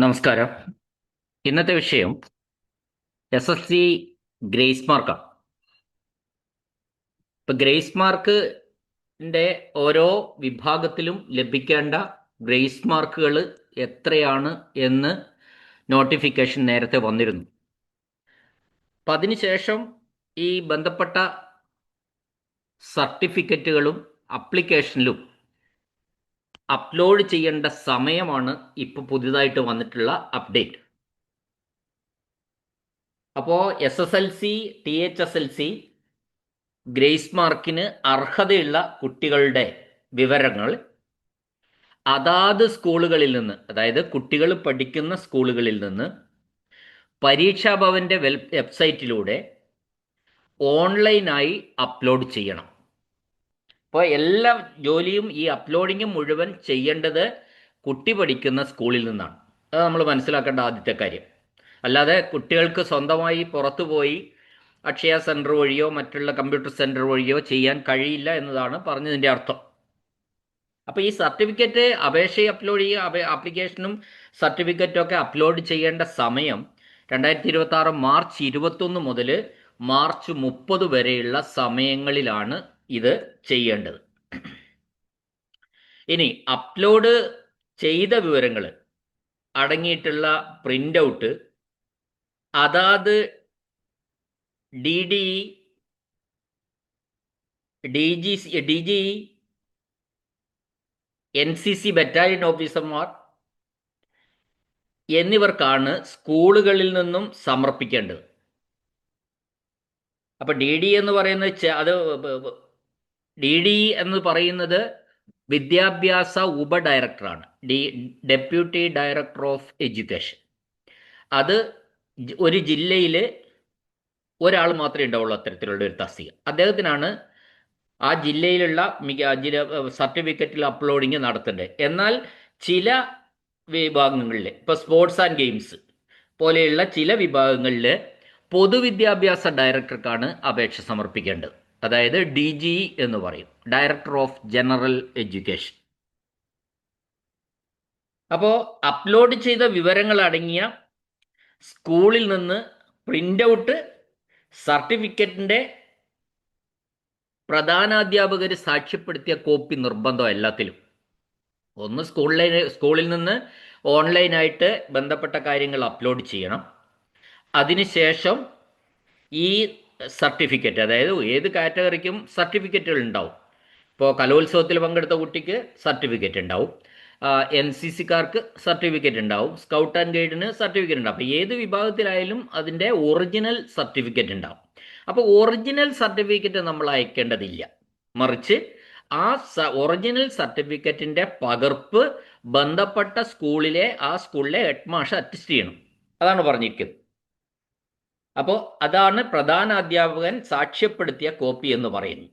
നമസ്കാരം. ഇന്നത്തെ വിഷയം SSC ഗ്രേസ് മാർക്കാണ്. ഇപ്പൊ ഗ്രേസ് മാർക്കിന്റെ ഓരോ വിഭാഗത്തിലും ലഭിക്കേണ്ട ഗ്രേസ് മാർക്കുകൾ എത്രയാണ് എന്ന് നോട്ടിഫിക്കേഷൻ നേരത്തെ വന്നിരുന്നു. അപ്പം അതിനുശേഷം ഈ ബന്ധപ്പെട്ട സർട്ടിഫിക്കറ്റുകളും അപ്ലിക്കേഷനിലും അപ്ലോഡ് ചെയ്യേണ്ട സമയമാണ് ഇപ്പോൾ പുതിയതായിട്ട് വന്നിട്ടുള്ള അപ്ഡേറ്റ്. അപ്പോൾ SSLC THSLC ഗ്രേസ് മാർക്കിന് അർഹതയുള്ള കുട്ടികളുടെ വിവരങ്ങൾ അതാത് സ്കൂളുകളിൽ നിന്ന്, അതായത് കുട്ടികൾ പഠിക്കുന്ന സ്കൂളുകളിൽ നിന്ന് പരീക്ഷാഭവന്റെ വെബ്സൈറ്റിലൂടെ ഓൺലൈനായി അപ്ലോഡ് ചെയ്യണം. അപ്പോൾ എല്ലാ ജോലിയും ഈ അപ്ലോഡിങ്ങും മുഴുവൻ ചെയ്യേണ്ടത് കുട്ടി പഠിക്കുന്ന സ്കൂളിൽ നിന്നാണ്. അത് നമ്മൾ മനസ്സിലാക്കേണ്ട ആദ്യത്തെ കാര്യം. അല്ലാതെ കുട്ടികൾക്ക് സ്വന്തമായി പുറത്തു പോയി അക്ഷയ സെൻറ്റർ വഴിയോ മറ്റുള്ള കമ്പ്യൂട്ടർ സെൻറ്റർ വഴിയോ ചെയ്യാൻ കഴിയില്ല എന്നതാണ് പറഞ്ഞതിൻ്റെ അർത്ഥം. അപ്പോൾ ഈ സർട്ടിഫിക്കറ്റ് അപ്ലോഡ് ചെയ്യുക, ആപ്ലിക്കേഷനും സർട്ടിഫിക്കറ്റും ഒക്കെ അപ്ലോഡ് ചെയ്യേണ്ട സമയം 2026 മാർച്ച് 21 മുതൽ മാർച്ച് 30 വരെയുള്ള സമയങ്ങളിലാണ് ഇത് ചെയ്യേണ്ടത്. ഇനി അപ്ലോഡ് ചെയ്ത വിവരങ്ങൾ അടങ്ങിയിട്ടുള്ള പ്രിൻ്റ് ഔട്ട് അതാത് DDE, DGE, NCC ബറ്റാലിയൻ ഓഫീസർമാർ എന്നിവർക്കാണ് സ്കൂളുകളിൽ നിന്നും സമർപ്പിക്കേണ്ടത്. അപ്പൊ DDE എന്ന് പറയുന്നത് വിദ്യാഭ്യാസ ഉപഡയറക്ടറാണ്, ഡെപ്യൂട്ടി ഡയറക്ടർ ഓഫ് എഡ്യൂക്കേഷൻ. അത് ഒരു ജില്ലയിൽ ഒരാൾ മാത്രമേ ഉണ്ടാവുള്ളൂ അത്തരത്തിലുള്ള ഒരു തസ്തിക. അദ്ദേഹത്തിനാണ് ആ ജില്ലയിലുള്ള സർട്ടിഫിക്കറ്റിൽ അപ്ലോഡിങ് നടത്തേണ്ടത്. എന്നാൽ ചില വിഭാഗങ്ങളിൽ, ഇപ്പോൾ സ്പോർട്സ് ആൻഡ് ഗെയിംസ് പോലെയുള്ള ചില വിഭാഗങ്ങളിൽ പൊതുവിദ്യാഭ്യാസ ഡയറക്ടർക്കാണ് അപേക്ഷ സമർപ്പിക്കേണ്ടത്. അതായത് DGE എന്ന് പറയും, ഡയറക്ടർ ഓഫ് ജനറൽ എഡ്യൂക്കേഷൻ. അപ്പോൾ അപ്ലോഡ് ചെയ്ത വിവരങ്ങൾ അടങ്ങിയ സ്കൂളിൽ നിന്ന് പ്രിൻ്റ് ഔട്ട്, സർട്ടിഫിക്കറ്റിൻ്റെ പ്രധാനാധ്യാപകർ സാക്ഷ്യപ്പെടുത്തിയ കോപ്പി നിർബന്ധം എല്ലാത്തിലും. ഒന്ന് സ്കൂളിൽ നിന്ന് ഓൺലൈനായിട്ട് ബന്ധപ്പെട്ട കാര്യങ്ങൾ അപ്ലോഡ് ചെയ്യണം. അതിനുശേഷം ഈ സർട്ടിഫിക്കറ്റ്, അതായത് ഏത് കാറ്റഗറിക്കും സർട്ടിഫിക്കറ്റുകൾ ഉണ്ടാവും. ഇപ്പോൾ കലോത്സവത്തിൽ പങ്കെടുത്ത കുട്ടിക്ക് സർട്ടിഫിക്കറ്റ് ഉണ്ടാവും, NCCക്കാർക്ക് സർട്ടിഫിക്കറ്റ് ഉണ്ടാവും, സ്കൗട്ട് ആൻഡ് ഗൈഡിന് സർട്ടിഫിക്കറ്റ് ഉണ്ടാവും. അപ്പോൾ ഏത് വിഭാഗത്തിലായാലും അതിൻ്റെ ഒറിജിനൽ സർട്ടിഫിക്കറ്റ് ഉണ്ടാവും. അപ്പോൾ ഒറിജിനൽ സർട്ടിഫിക്കറ്റ് നമ്മൾ അയക്കേണ്ടതില്ല, മറിച്ച് ആ ഒറിജിനൽ സർട്ടിഫിക്കറ്റിൻ്റെ പകർപ്പ് ബന്ധപ്പെട്ട സ്കൂളിലെ ഹെഡ് മാഷ് അറ്റസ്റ്റ് ചെയ്യണം. അതാണ് പറഞ്ഞിരിക്കുന്നത്. അപ്പോൾ അതാണ് പ്രധാന അധ്യാപകൻ സാക്ഷ്യപ്പെടുത്തിയ കോപ്പി എന്ന് പറയുന്നത്.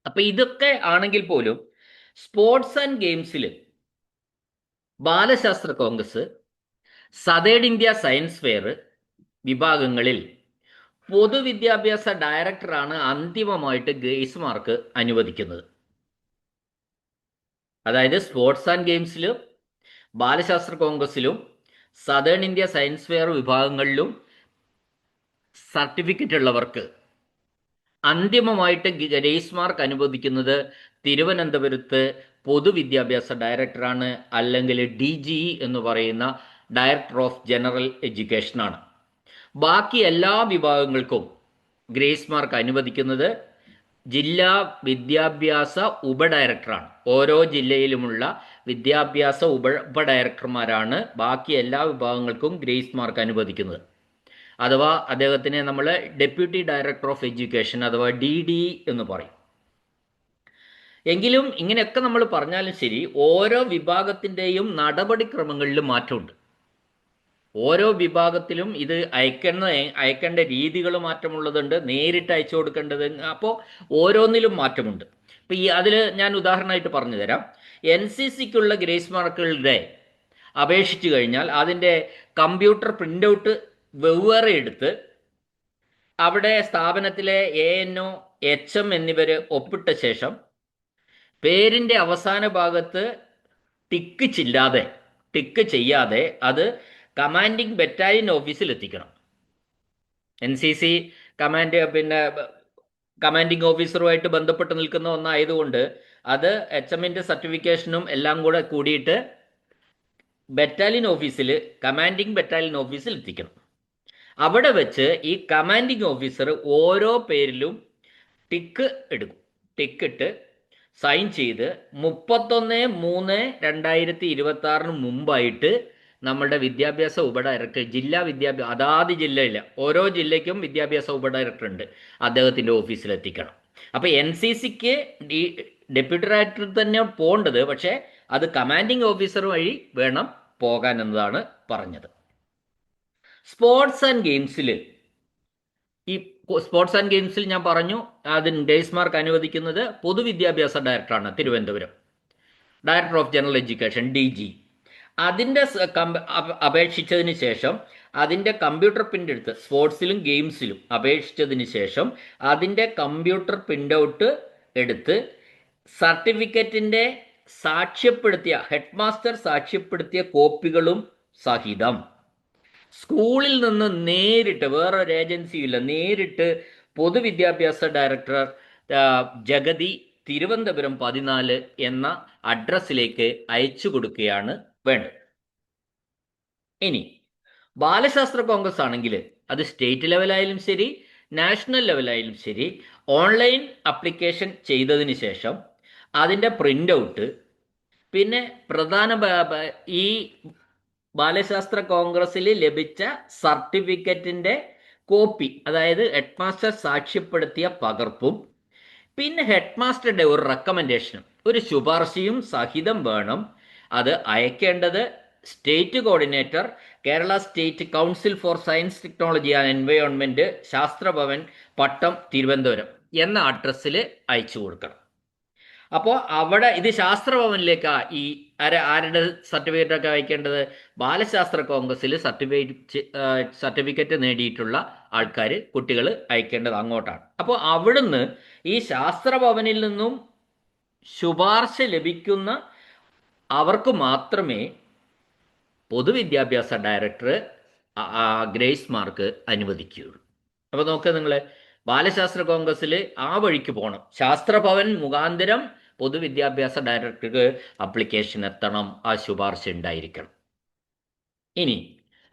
അപ്പോൾ ഇതൊക്കെ ആണെങ്കിൽ പോലും സ്പോർട്സ് ആൻഡ് ഗെയിംസിൽ ബാലശാസ്ത്ര Congress, southern India science fair വിഭാഗങ്ങളിൽ പൊതുവിദ്യാഭ്യാസ ഡയറക്ടറാണ് അന്തിമമായിട്ട് ഗ്രേസ് മാർക്ക് അനുവദിക്കുന്നത്. അതായത് സ്പോർട്സ് ആൻഡ് ഗെയിംസിലും ബാലശാസ്ത്ര കോൺഗ്രസിലും സതേൺ ഇന്ത്യ സയൻസ് ഫെയർ വിഭാഗങ്ങളിലും സർട്ടിഫിക്കറ്റ് ഉള്ളവർക്ക് അന്തിമമായിട്ട് ഗ്രേസ് മാർക്ക് അനുവദിക്കുന്നത് തിരുവനന്തപുരത്ത് പൊതുവിദ്യാഭ്യാസ ഡയറക്ടറാണ്, അല്ലെങ്കിൽ DGE എന്ന് പറയുന്ന ഡയറക്ടർ ഓഫ് ജനറൽ എഡ്യൂക്കേഷനാണ്. ബാക്കി എല്ലാ വിഭാഗങ്ങൾക്കും ഗ്രേസ് മാർക്ക് അനുവദിക്കുന്നത് ജില്ലാ വിദ്യാഭ്യാസ ഉപഡയറക്ടറാണ്. ഓരോ ജില്ലയിലുമുള്ള വിദ്യാഭ്യാസ ഉപഡയറക്ടർമാരാണ് ബാക്കി എല്ലാ വിഭാഗങ്ങൾക്കും ഗ്രേസ് മാർക്ക് അനുവദിക്കുന്നത്. അഥവാ അദ്ദേഹത്തിനെ നമ്മൾ ഡെപ്യൂട്ടി ഡയറക്ടർ ഓഫ് എഡ്യൂക്കേഷൻ അഥവാ DDE എന്ന് പറയും. എങ്കിലും ഇങ്ങനെയൊക്കെ നമ്മൾ പറഞ്ഞാലും ശരി, ഓരോ വിഭാഗത്തിൻ്റെയും നടപടിക്രമങ്ങളിൽ മാറ്റമുണ്ട്. ഓരോ വിഭാഗത്തിലും ഇത് അയക്കേണ്ട രീതികൾ മാറ്റമുള്ളതുണ്ട്, നേരിട്ട് അയച്ചു കൊടുക്കേണ്ടത്, അപ്പോൾ ഓരോന്നിലും മാറ്റമുണ്ട്. ഇപ്പം അതിൽ ഞാൻ ഉദാഹരണമായിട്ട് പറഞ്ഞു തരാം. NCCക്കുള്ള ഗ്രേസ് മാർക്കുകളുടെ അപേക്ഷിച്ചു കഴിഞ്ഞാൽ അതിൻ്റെ കമ്പ്യൂട്ടർ പ്രിൻ്റ് ഔട്ട് വെവ്വേറെ എടുത്ത് അവിടെ സ്ഥാപനത്തിലെ ANO, HM എന്നിവർ ഒപ്പിട്ട ശേഷം പേരിൻ്റെ അവസാന ഭാഗത്ത് ടിക്ക് ചില്ലാതെ ടിക്ക് ചെയ്യാതെ അത് കമാൻഡിംഗ് ബറ്റാലിയൻ ഓഫീസിൽ എത്തിക്കണം. NCC കമാൻഡിംഗ് ഓഫീസറുമായിട്ട് ബന്ധപ്പെട്ട് നിൽക്കുന്ന ഒന്നായതുകൊണ്ട് അത് HMന്റെ സർട്ടിഫിക്കേഷനും എല്ലാം കൂടെ കൂടിയിട്ട് കമാൻഡിംഗ് ബറ്റാലിയൻ ഓഫീസിൽ എത്തിക്കണം. അവിടെ വെച്ച് ഈ കമാൻഡിംഗ് ഓഫീസർ ഓരോ പേരിലും ടിക്ക് ടിക്കിട്ട് സൈൻ ചെയ്ത് 31/3/2026 മുമ്പായിട്ട് നമ്മളുടെ വിദ്യാഭ്യാസ ഉപഡയറക്ടർ അതാത് ജില്ലയില്ല, ഓരോ ജില്ലയ്ക്കും വിദ്യാഭ്യാസ ഉപഡയറക്ടർ ഉണ്ട്, അദ്ദേഹത്തിൻ്റെ ഓഫീസിലെത്തിക്കണം. അപ്പോൾ NCCക്ക് ഈ ഡെപ്യൂട്ടി ഡയറക്ടർ തന്നെ പോകേണ്ടത്, പക്ഷേ അത് കമാൻഡിംഗ് ഓഫീസർ വഴി വേണം പോകാൻ എന്നതാണ് പറഞ്ഞത്. സ്പോർട്സ് ആൻഡ് ഗെയിംസിൽ ഞാൻ പറഞ്ഞു അതിന് ഗ്രേസ് മാർക്ക് അനുവദിക്കുന്നത് പൊതുവിദ്യാഭ്യാസ ഡയറക്ടറാണ്, Thiruvananthapuram, director of general education DG. അതിൻ്റെ അപേക്ഷിച്ചതിന് ശേഷം അതിൻ്റെ കമ്പ്യൂട്ടർ പ്രിൻ്റ് എടുത്ത് സ്പോർട്സിലും ഗെയിംസിലും അപേക്ഷിച്ചതിന് ശേഷം അതിൻ്റെ കമ്പ്യൂട്ടർ പ്രിൻ്റ് ഔട്ട് എടുത്ത് സർട്ടിഫിക്കറ്റിൻ്റെ ഹെഡ് മാസ്റ്റർ സാക്ഷ്യപ്പെടുത്തിയ കോപ്പികളും സഹിതം സ്കൂളിൽ നിന്ന് നേരിട്ട്, വേറൊരു ഏജൻസിയില്ല, നേരിട്ട് പൊതുവിദ്യാഭ്യാസ ഡയറക്ടർ ജഗതി, തിരുവനന്തപുരം 14 എന്ന അഡ്രസ്സിലേക്ക് അയച്ചു കൊടുക്കുകയാണ് വേണ്ടത്. ഇനി ബാലശാസ്ത്ര കോൺഗ്രസ് ആണെങ്കിൽ അത് സ്റ്റേറ്റ് ലെവലായാലും ശരി നാഷണൽ ലെവലായാലും ശരി ഓൺലൈൻ അപ്ലിക്കേഷൻ ചെയ്തതിന് ശേഷം അതിൻ്റെ പ്രിൻ്റ് ഔട്ട്, പിന്നെ ഈ ബാലശാസ്ത്ര കോൺഗ്രസ്സിൽ ലഭിച്ച സർട്ടിഫിക്കറ്റിൻ്റെ കോപ്പി, അതായത് ഹെഡ് മാസ്റ്റർ സാക്ഷ്യപ്പെടുത്തിയ പകർപ്പും, പിന്നെ ഹെഡ് മാസ്റ്ററുടെ ഒരു റെക്കമെൻഡേഷനും ഒരു ശുപാർശയും സഹിതം വേണം അത് അയക്കേണ്ടത്. State coordinator, Kerala state council for science technology and environment, Sasthrabhavan, Pattom, Thiruvananthapuram എന്ന അഡ്രസ്സിൽ അയച്ചു കൊടുക്കണം. അപ്പോൾ അവിടെ ഇത് ശാസ്ത്രഭവനിലേക്കാ ഈ ആരുടെ സർട്ടിഫിക്കറ്റൊക്കെ അയക്കേണ്ടത്? ബാലശാസ്ത്ര കോൺഗ്രസ്സിൽ സർട്ടിഫിക്കറ്റ് നേടിയിട്ടുള്ള കുട്ടികൾ അയക്കേണ്ടത് അങ്ങോട്ടാണ്. അപ്പോൾ അവിടുന്ന് ഈ ശാസ്ത്രഭവനിൽ നിന്നും ശുപാർശ ലഭിക്കുന്ന അവർക്ക് മാത്രമേ പൊതുവിദ്യാഭ്യാസ ഡയറക്ടർ ഗ്രേസ് മാർക്ക് അനുവദിക്കുകയുള്ളൂ. അപ്പോൾ നോക്കുക നിങ്ങൾ, ബാലശാസ്ത്ര കോൺഗ്രസ്സിൽ ആ വഴിക്ക് പോകണം, ശാസ്ത്രഭവൻ മുഖാന്തരം പൊതുവിദ്യാഭ്യാസ ഡയറക്ടർക്ക് അപ്ലിക്കേഷൻ എത്തണം, ആ ശുപാർശ ഉണ്ടായിരിക്കണം. ഇനി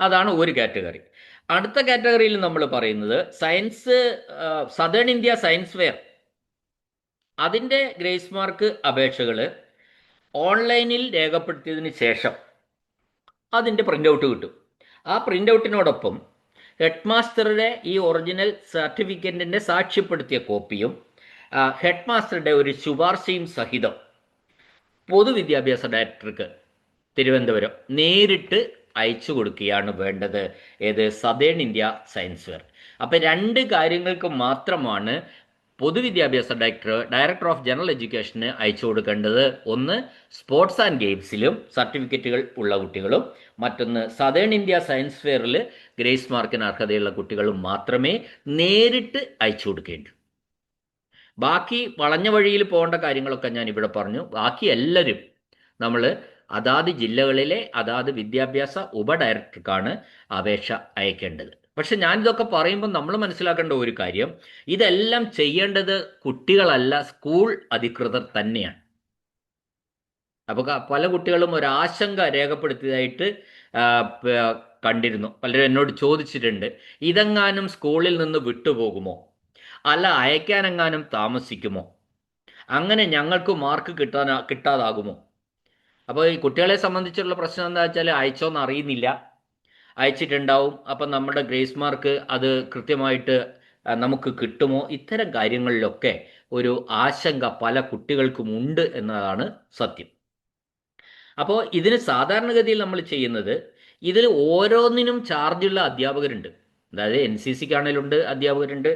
അതാണ് ഒരു കാറ്റഗറി. അടുത്ത കാറ്റഗറിയിൽ നമ്മൾ പറയുന്നത് സദേൺ ഇന്ത്യ സയൻസ് ഫെയർ, അതിൻ്റെ ഗ്രേസ് മാർക്ക് അപേക്ഷകൾ ഓൺലൈനിൽ രേഖപ്പെടുത്തിയതിന് ശേഷം അതിൻ്റെ പ്രിൻ്റ് ഔട്ട് കിട്ടും. ആ പ്രിൻ്റ് ഔട്ടിനോടൊപ്പം ഹെഡ് മാസ്റ്ററുടെ ഈ ഒറിജിനൽ സർട്ടിഫിക്കറ്റിൻ്റെ സാക്ഷ്യപ്പെടുത്തിയ കോപ്പിയും ഹെഡ് മാസ്റ്ററുടെ ഒരു ശുപാർശയും സഹിതം പൊതുവിദ്യാഭ്യാസ ഡയറക്ടർക്ക് തിരുവനന്തപുരം നേരിട്ട് അയച്ചു കൊടുക്കുകയാണ് വേണ്ടത്. Southern India science fair. അപ്പം 2 കാര്യങ്ങൾക്ക് മാത്രമാണ് പൊതുവിദ്യാഭ്യാസ ഡയറക്ടർ ഓഫ് ജനറൽ എഡ്യൂക്കേഷന് അയച്ചു കൊടുക്കേണ്ടത്. ഒന്ന് സ്പോർട്സ് ആൻഡ് ഗെയിംസിലും സർട്ടിഫിക്കറ്റുകൾ ഉള്ള കുട്ടികളും, മറ്റൊന്ന് സദേൺ ഇന്ത്യ സയൻസ് ഫെയറിൽ ഗ്രേസ് മാർക്കിന് അർഹതയുള്ള കുട്ടികളും മാത്രമേ നേരിട്ട് അയച്ചു കൊടുക്കേണ്ടൂ. ബാക്കി വളഞ്ഞ വഴിയിൽ പോകേണ്ട കാര്യങ്ങളൊക്കെ ഞാൻ ഇവിടെ പറഞ്ഞു. ബാക്കി എല്ലാവരും നമ്മൾ അതാത് ജില്ലകളിലെ അതാത് വിദ്യാഭ്യാസ ഉപഡയറക്ടർക്കാണ് അപേക്ഷ അയക്കേണ്ടത്. പക്ഷെ ഞാനിതൊക്കെ പറയുമ്പോൾ നമ്മൾ മനസ്സിലാക്കേണ്ട ഒരു കാര്യം, ഇതെല്ലാം ചെയ്യേണ്ടത് കുട്ടികളല്ല, സ്കൂൾ അധികൃതർ തന്നെയാണ്. അപ്പോൾ പല കുട്ടികളും ഒരാശങ്ക രേഖപ്പെടുത്തിയതായിട്ട് കണ്ടിരുന്നു. പലരും എന്നോട് ചോദിച്ചിട്ടുണ്ട്, ഇതെങ്ങാനും സ്കൂളിൽ നിന്ന് വിട്ടുപോകുമോ, അല്ല അയക്കാനെങ്ങാനും താമസിക്കുമോ, അങ്ങനെ ഞങ്ങൾക്ക് മാർക്ക് കിട്ടാതാകുമോ? അപ്പോൾ ഈ കുട്ടികളെ സംബന്ധിച്ചുള്ള പ്രശ്നം എന്താ വെച്ചാൽ, അയച്ചോന്ന് അറിയുന്നില്ല, അയച്ചിട്ടുണ്ടാവും, അപ്പം നമ്മുടെ ഗ്രേസ് മാർക്ക് അത് കൃത്യമായിട്ട് നമുക്ക് കിട്ടുമോ? ഇത്തരം കാര്യങ്ങളിലൊക്കെ ഒരു ആശങ്ക പല കുട്ടികൾക്കും ഉണ്ട് എന്നതാണ് സത്യം. അപ്പോൾ ഇതിന് സാധാരണഗതിയിൽ നമ്മൾ ചെയ്യുന്നത്, ഇതിൽ ഓരോന്നിനും ചാർജുള്ള അധ്യാപകരുണ്ട്. അതായത് NCCക്കാണെങ്കിലുണ്ട് അധ്യാപകരുണ്ട്,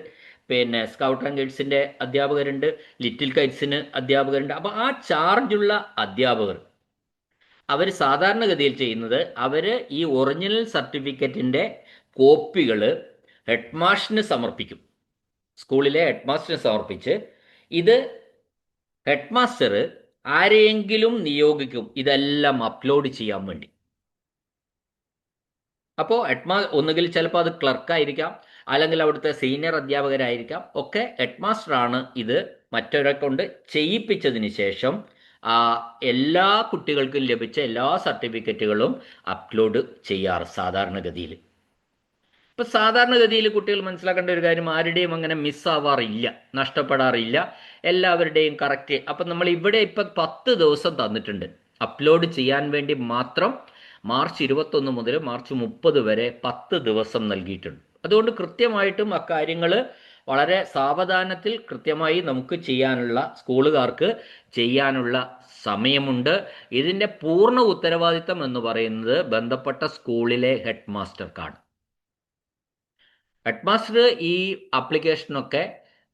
പിന്നെ സ്കൗട്ട് ആൻഡ് ഗൈഡ്സിൻ്റെ അധ്യാപകരുണ്ട്, ലിറ്റിൽ കൈറ്റ്സിന് അധ്യാപകരുണ്ട്. അപ്പോൾ ആ ചാർജുള്ള അധ്യാപകർ അവർ സാധാരണഗതിയിൽ ചെയ്യുന്നത്, അവർ ഈ ഒറിജിനൽ സർട്ടിഫിക്കറ്റിൻ്റെ കോപ്പികൾ ഹെഡ് മാസ്റ്ററിന് സമർപ്പിക്കും. സ്കൂളിലെ ഹെഡ് മാസ്റ്ററിന് സമർപ്പിച്ച് ഇത് ഹെഡ് മാസ്റ്റർ ആരെയെങ്കിലും നിയോഗിക്കും ഇതെല്ലാം അപ്ലോഡ് ചെയ്യാൻ വേണ്ടി. അപ്പോൾ ഒന്നുകിൽ ചിലപ്പോൾ അത് ക്ലർക്കായിരിക്കാം, അല്ലെങ്കിൽ അവിടുത്തെ സീനിയർ അധ്യാപകരായിരിക്കാം, ഒക്കെ ഹെഡ് മാസ്റ്ററാണ് ഇത് മറ്റൊരാളെ കൊണ്ട് ചെയ്യിപ്പിച്ചതിന് ശേഷം ആ എല്ലാ കുട്ടികൾക്കും ലഭിച്ച എല്ലാ സർട്ടിഫിക്കറ്റുകളും അപ്ലോഡ് ചെയ്യാറ് സാധാരണഗതിയിൽ. ഇപ്പം സാധാരണഗതിയിൽ കുട്ടികൾ മനസ്സിലാക്കേണ്ട ഒരു കാര്യം, ആരുടെയും അങ്ങനെ മിസ്സാവാറില്ല, നഷ്ടപ്പെടാറില്ല, എല്ലാവരുടെയും കറക്റ്റ്. അപ്പം നമ്മൾ ഇവിടെ ഇപ്പം 10 ദിവസം തന്നിട്ടുണ്ട് അപ്ലോഡ് ചെയ്യാൻ വേണ്ടി മാത്രം. മാർച്ച് 21 മുതൽ മാർച്ച് 30 വരെ 10 ദിവസം നൽകിയിട്ടുണ്ട്. അതുകൊണ്ട് കൃത്യമായിട്ടും അക്കാര്യങ്ങൾ വളരെ സാവധാനത്തിൽ കൃത്യമായി നമുക്ക് ചെയ്യാനുള്ള, സ്കൂളുകാർക്ക് ചെയ്യാനുള്ള സമയമുണ്ട്. ഇതിൻ്റെ പൂർണ്ണ ഉത്തരവാദിത്തം എന്ന് പറയുന്നത് ബന്ധപ്പെട്ട സ്കൂളിലെ ഹെഡ് മാസ്റ്റർക്കാണ്. ഹെഡ് മാസ്റ്റർ ഈ ആപ്ലിക്കേഷനൊക്കെ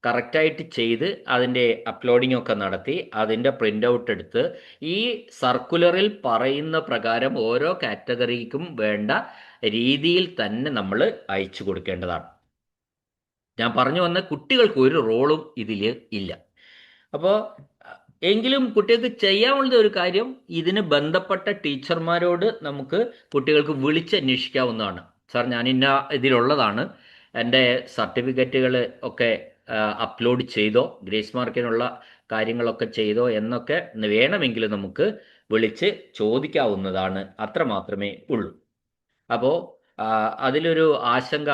കറക്റ്റായിട്ട് ചെയ്ത് അതിൻ്റെ അപ്ലോഡിംഗ് ഒക്കെ നടത്തി അതിൻ്റെ പ്രിൻ്റ് ഔട്ട് എടുത്ത് ഈ സർക്കുലറിൽ പറയുന്ന പ്രകാരം ഓരോ കാറ്റഗറിക്കും വേണ്ട രീതിയിൽ തന്നെ നമ്മൾ അയച്ചു കൊടുക്കേണ്ടതാണ്. ഞാൻ പറഞ്ഞു വന്ന കുട്ടികൾക്ക് ഒരു റോളും ഇതിൽ ഇല്ല. അപ്പോൾ എങ്കിലും കുട്ടികൾക്ക് ചെയ്യാവുന്ന ഒരു കാര്യം, ഇതിന് ബന്ധപ്പെട്ട ടീച്ചർമാരോട് നമുക്ക് കുട്ടികൾക്ക് വിളിച്ചന്വേഷിക്കാവുന്നതാണ്. സാർ, ഞാൻ ഇന്ന ഇതിലുള്ളതാണ്, എൻ്റെ സർട്ടിഫിക്കറ്റുകൾ ഒക്കെ അപ്ലോഡ് ചെയ്തോ, ഗ്രേസ് മാർക്കിനുള്ള കാര്യങ്ങളൊക്കെ ചെയ്തോ എന്നൊക്കെ വേണമെങ്കിൽ നമുക്ക് വിളിച്ച് ചോദിക്കാവുന്നതാണ്. അത്ര മാത്രമേ ഉള്ളൂ. അപ്പോൾ അതിലൊരു ആശങ്ക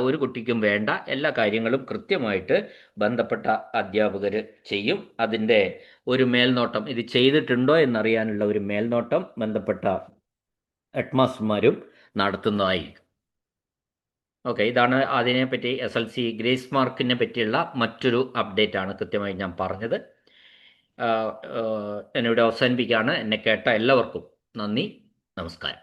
ഒരു കുട്ടിക്കും വേണ്ട. എല്ലാ കാര്യങ്ങളും കൃത്യമായിട്ട് ബന്ധപ്പെട്ട അധ്യാപകർ ചെയ്യും. അതിൻ്റെ ഒരു മേൽനോട്ടം, ഇത് ചെയ്തിട്ടുണ്ടോ എന്നറിയാനുള്ള ഒരു മേൽനോട്ടം ബന്ധപ്പെട്ട ഹെഡ് മാസ്റ്റർമാരും നടത്തുന്നതായിരിക്കും. ഓക്കെ, ഇതാണ് അതിനെപ്പറ്റി SLC ഗ്രേസ് മാർക്കിനെ പറ്റിയുള്ള മറ്റൊരു അപ്ഡേറ്റ് ആണ് കൃത്യമായി ഞാൻ പറഞ്ഞത്. എന്നിവിടെ അവസാനിപ്പിക്കുകയാണ്. എന്നെ കേട്ട എല്ലാവർക്കും നന്ദി, നമസ്കാരം.